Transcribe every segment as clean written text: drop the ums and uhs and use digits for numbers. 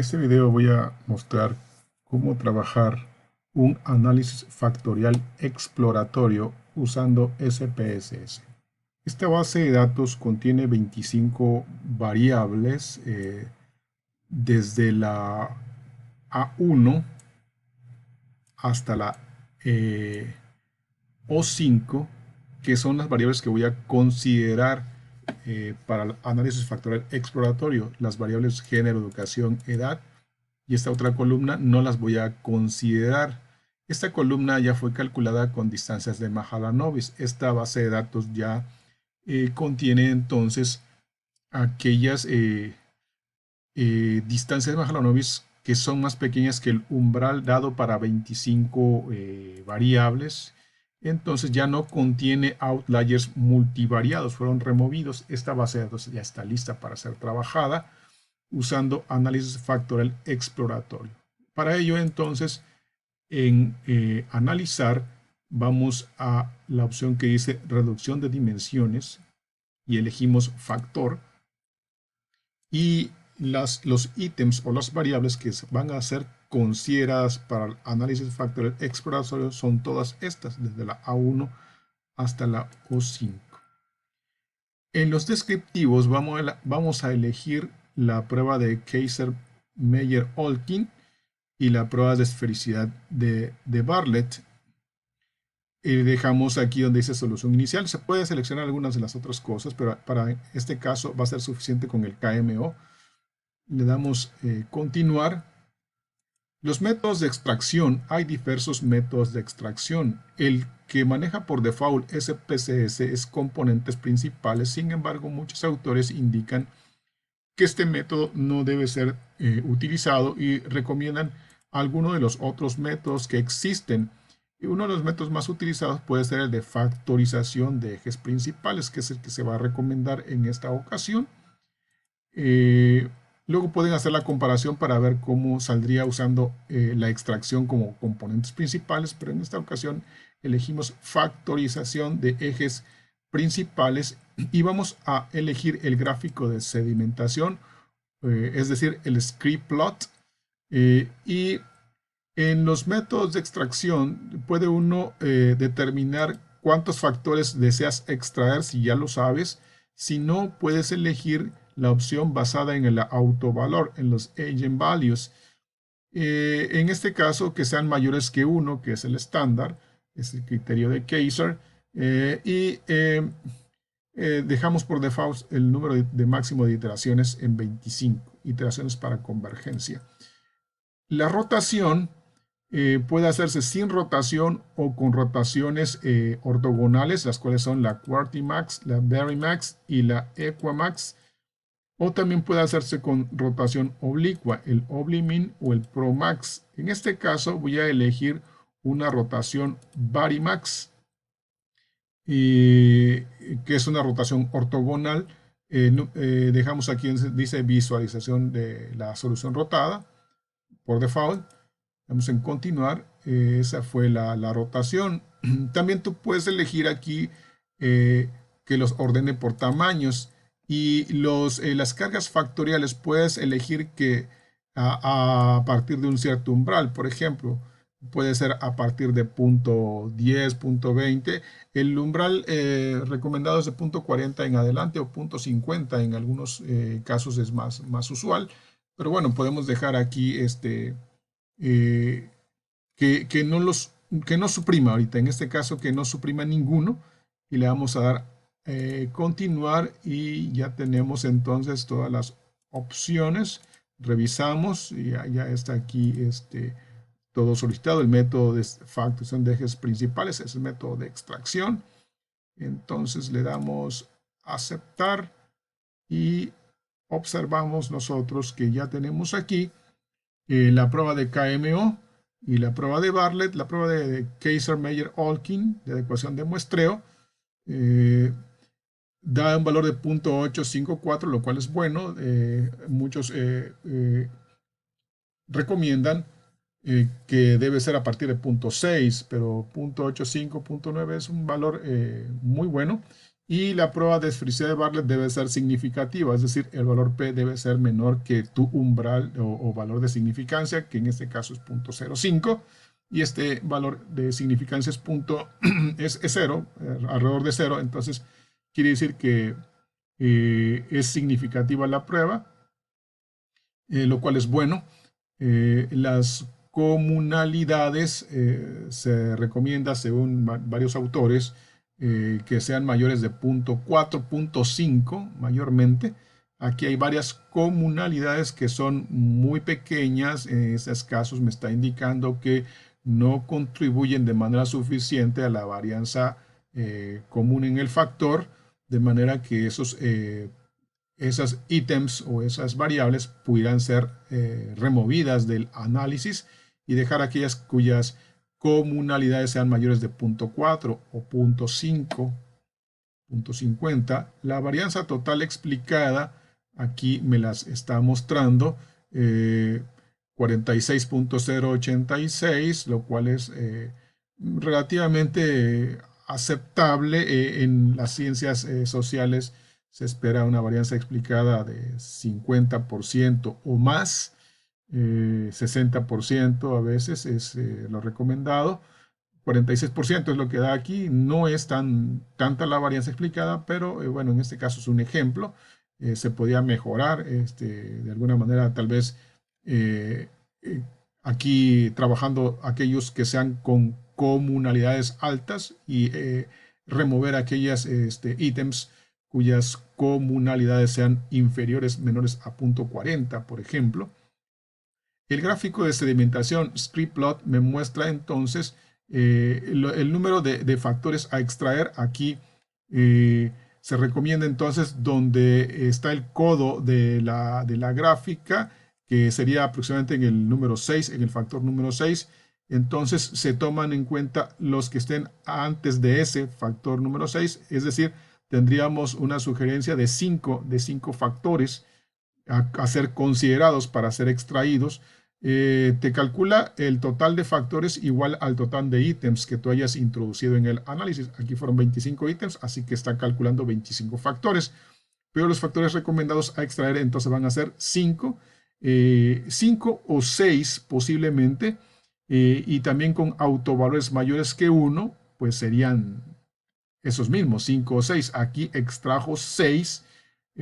este video voy a mostrar cómo trabajar un análisis factorial exploratorio usando SPSS. Esta base de datos contiene 25 variables desde la A1 hasta la O5, que son las variables que voy a considerar para el análisis factorial exploratorio. Las variables género, educación, edad, y esta otra columna no las voy a considerar. Esta columna ya fue calculada con distancias de Mahalanobis. Esta base de datos ya contiene entonces aquellas distancias de Mahalanobis que son más pequeñas que el umbral dado para 25 variables. Entonces ya no contiene outliers multivariados, fueron removidos. Esta base de datos ya está lista para ser trabajada usando análisis factorial exploratorio. Para ello, entonces, en analizar, vamos a la opción que dice reducción de dimensiones y elegimos factor, y los ítems o las variables que van a ser consideradas para el análisis factorial exploratorio son todas estas, desde la A1 hasta la O5. En los descriptivos vamos a elegir la prueba de Kaiser-Meyer-Olkin y la prueba de esfericidad de Bartlett. Y dejamos aquí donde dice solución inicial. Se puede seleccionar algunas de las otras cosas, pero para este caso va a ser suficiente con el KMO. Le damos continuar. Los métodos de extracción, hay diversos métodos de extracción. El que maneja por default SPSS es componentes principales. Sin embargo, muchos autores indican que este método no debe ser utilizado y recomiendan algunos de los otros métodos que existen. Y uno de los métodos más utilizados puede ser el de factorización de ejes principales, que es el que se va a recomendar en esta ocasión. Luego pueden hacer la comparación para ver cómo saldría usando la extracción como componentes principales, pero en esta ocasión elegimos factorización de ejes principales y vamos a elegir el gráfico de sedimentación, es decir, el script plot. Y en los métodos de extracción puede uno determinar cuántos factores deseas extraer si ya lo sabes. Si no, puedes elegir la opción basada en el autovalor, en los eigenvalues. En este caso, que sean mayores que 1, que es el estándar, es el criterio de Kaiser, dejamos por default el número de máximo de iteraciones en 25, iteraciones para convergencia. La rotación puede hacerse sin rotación o con rotaciones ortogonales, las cuales son la QWERTY-MAX, la VARIMAX y la EQUAMAX. O también puede hacerse con rotación oblicua, el ObliMin o el ProMax. En este caso voy a elegir una rotación VARIMAX, que es una rotación ortogonal. Dejamos aquí donde dice visualización de la solución rotada por default. Vamos en continuar. Esa fue la rotación. También tú puedes elegir aquí que los ordene por tamaños. Y las cargas factoriales puedes elegir que a partir de un cierto umbral. Por ejemplo, puede ser a partir de punto 10, punto 20. El umbral recomendado es de punto 40 en adelante o punto 50. En algunos casos es más usual. Pero bueno, podemos dejar aquí que no suprima ahorita. En este caso, que no suprima ninguno. Y le vamos a dar continuar y ya tenemos entonces todas las opciones. Revisamos y ya está aquí todo solicitado. El método de factorización de ejes principales es el método de extracción. Entonces le damos aceptar y observamos nosotros que ya tenemos aquí la prueba de KMO y la prueba de Bartlett, la prueba de Kaiser-Meyer-Olkin de adecuación de muestreo. Da un valor de 0.854, lo cual es bueno. Muchos recomiendan que debe ser a partir de 0.6, pero 0.85, 0.9 es un valor muy bueno. Y la prueba de felicidad de Bartlett debe ser significativa, es decir, el valor P debe ser menor que tu umbral o valor de significancia, que en este caso es 0.05, y este valor de significancia es 0, alrededor de 0, entonces quiere decir que es significativa la prueba, lo cual es bueno. Las comunalidades se recomienda, según varios autores, que sean mayores de 0.4, 0.5 mayormente. Aquí hay varias comunalidades que son muy pequeñas. En esos casos me está indicando que no contribuyen de manera suficiente a la varianza común en el factor, de manera que esas ítems o esas variables pudieran ser removidas del análisis y dejar aquellas cuyas comunalidades sean mayores de 0.4 o 0.5, 0.50. La varianza total explicada aquí me las está mostrando 46.086, lo cual es relativamente aceptable. En las ciencias sociales se espera una varianza explicada de 50% o más, 60% a veces es lo recomendado. 46% es lo que da aquí, no es tanta la varianza explicada, pero bueno, en este caso es un ejemplo. Se podía mejorar de alguna manera, tal vez eh, eh, aquí trabajando aquellos que sean con comunalidades altas y remover aquellas ítems cuyas comunalidades sean inferiores, menores a 0.40, por ejemplo. El gráfico de sedimentación Scripplot me muestra entonces el número de factores a extraer. Aquí se recomienda entonces donde está el codo de la gráfica, que sería aproximadamente en el número 6, en el factor número 6. Entonces se toman en cuenta los que estén antes de ese factor número 6, es decir, tendríamos una sugerencia de 5 factores a ser considerados para ser extraídos. Te calcula el total de factores igual al total de ítems que tú hayas introducido en el análisis. Aquí fueron 25 ítems, así que está calculando 25 factores. Pero los factores recomendados a extraer entonces van a ser 5, 5 o 6 posiblemente, y también con autovalores mayores que 1, pues serían esos mismos, 5 o 6. Aquí extrajo 6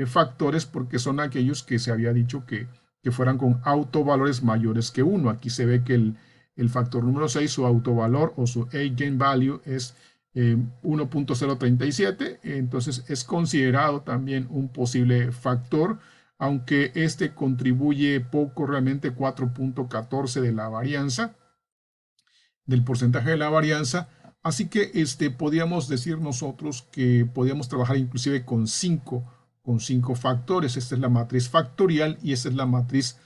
factores porque son aquellos que se había dicho que fueran con autovalores mayores que 1. Aquí se ve que el factor número 6, su autovalor o su eigenvalue es 1.037, entonces es considerado también un posible factor, aunque este contribuye poco, realmente 4.14 de la varianza, del porcentaje de la varianza. Así que podíamos decir nosotros que podíamos trabajar inclusive con 5 factores. Esta es la matriz factorial y esta es la matriz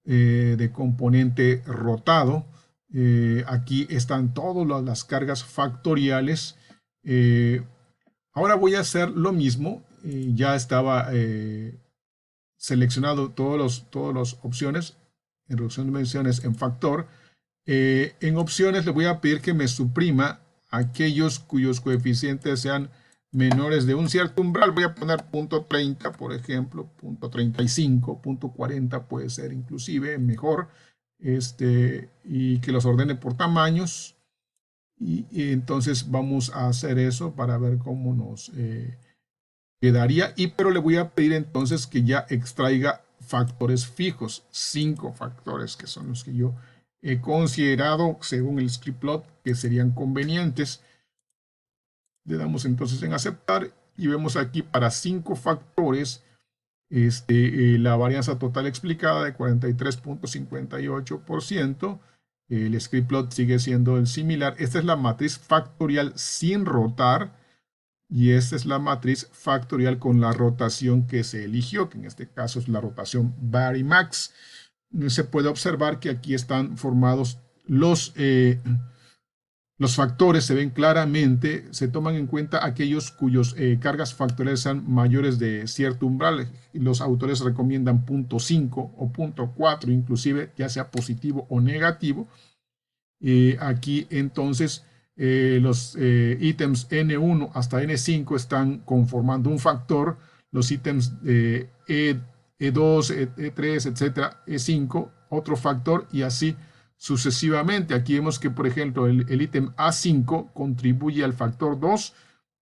de componente rotado. Aquí están todas las cargas factoriales. Ahora voy a hacer lo mismo. Ya estaba seleccionado todas las opciones en reducción de dimensiones en factor. En opciones le voy a pedir que me suprima aquellos cuyos coeficientes sean menores de un cierto umbral. Voy a poner 0.30, por ejemplo, 0.35, 0.40 puede ser inclusive mejor, y que los ordene por tamaños. Y entonces vamos a hacer eso para ver cómo nos quedaría. Pero le voy a pedir entonces que ya extraiga factores fijos, 5 factores que son los que yo he considerado según el Scripplot que serían convenientes. Le damos entonces en aceptar y vemos aquí para 5 factores la varianza total explicada de 43.58%. El Scripplot sigue siendo el similar. Esta es la matriz factorial sin rotar y esta es la matriz factorial con la rotación que se eligió, que en este caso es la rotación Varimax. Se puede observar que aquí están formados los factores, se ven claramente, se toman en cuenta aquellos cuyos cargas factoriales sean mayores de cierto umbral. Los autores recomiendan 0.5 o 0.4 inclusive, ya sea positivo o negativo. Aquí entonces los ítems N1 hasta N5 están conformando un factor, los ítems E2, E3, etcétera, E5, otro factor y así sucesivamente. Aquí vemos que, por ejemplo, el ítem A5 contribuye al factor 2,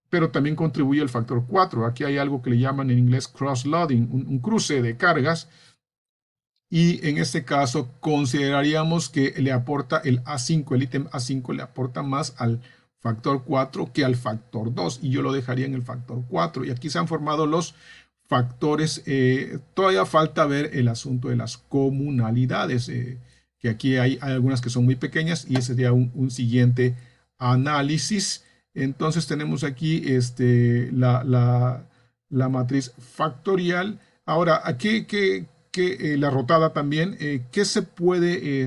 pero también contribuye al factor 4. Aquí hay algo que le llaman en inglés cross-loading, un cruce de cargas. Y en este caso consideraríamos que le aporta el A5, el ítem A5 le aporta más al factor 4 que al factor 2 y yo lo dejaría en el factor 4. Y aquí se han formado los factores. Todavía falta ver el asunto de las comunalidades, que aquí hay algunas que son muy pequeñas y ese sería un siguiente análisis. Entonces tenemos aquí la matriz factorial. Ahora, aquí la rotada también, ¿qué se puede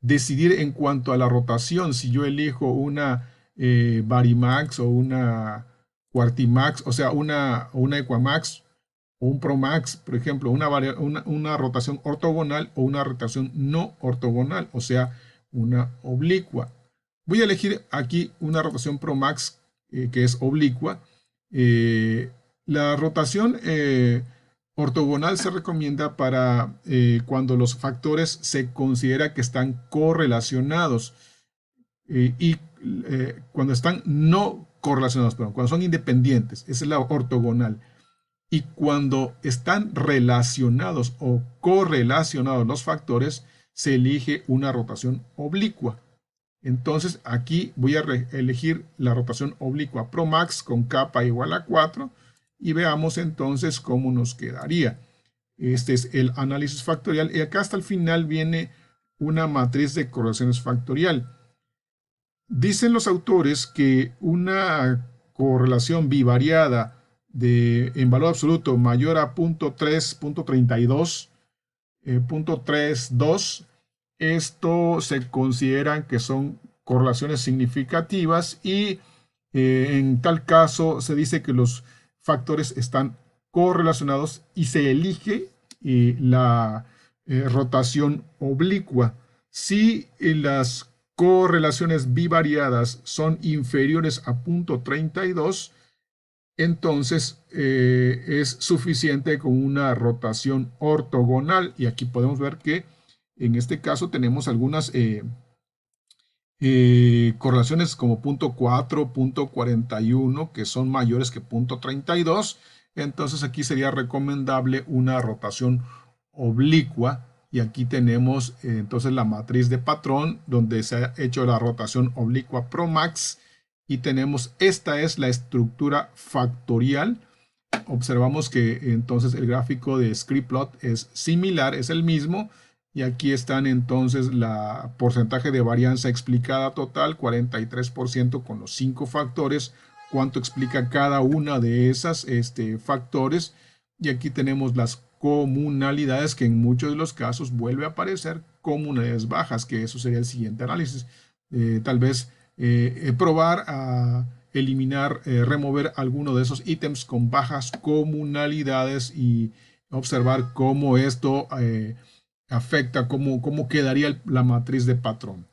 decidir en cuanto a la rotación? Si yo elijo una Varimax o una Quartimax, o sea, una Equamax o un Promax, por ejemplo, una rotación ortogonal o una rotación no ortogonal, o sea, una oblicua. Voy a elegir aquí una rotación Promax que es oblicua. La rotación ortogonal se recomienda para cuando los factores se considera que están correlacionados y cuando están no correlacionados, perdón, cuando son independientes, esa es la ortogonal. Y cuando están relacionados o correlacionados los factores, se elige una rotación oblicua. Entonces aquí voy a elegir la rotación oblicua Promax con capa igual a 4 y veamos entonces cómo nos quedaría. Este es el análisis factorial y acá hasta el final viene una matriz de correlaciones factorial. Dicen los autores que una correlación bivariada en valor absoluto mayor a 0.3, 0.32, esto se consideran que son correlaciones significativas y en tal caso se dice que los factores están correlacionados y se elige la rotación oblicua. Si las correlaciones bivariadas son inferiores a 0.32, entonces es suficiente con una rotación ortogonal. Y aquí podemos ver que en este caso tenemos algunas correlaciones como 0.4, 0.41, que son mayores que 0.32. Entonces aquí sería recomendable una rotación oblicua. Y aquí tenemos entonces la matriz de patrón donde se ha hecho la rotación oblicua Promax. Y tenemos, esta es la estructura factorial. Observamos que entonces el gráfico de scriptplot es similar, es el mismo. Y aquí están entonces la porcentaje de varianza explicada total, 43% con los 5 factores, cuánto explica cada una de esas factores. Y aquí tenemos las comunalidades, que en muchos de los casos vuelve a aparecer comunalidades bajas, que eso sería el siguiente análisis. Tal vez probar a eliminar, remover alguno de esos ítems con bajas comunalidades y observar cómo esto afecta, cómo quedaría la matriz de patrón.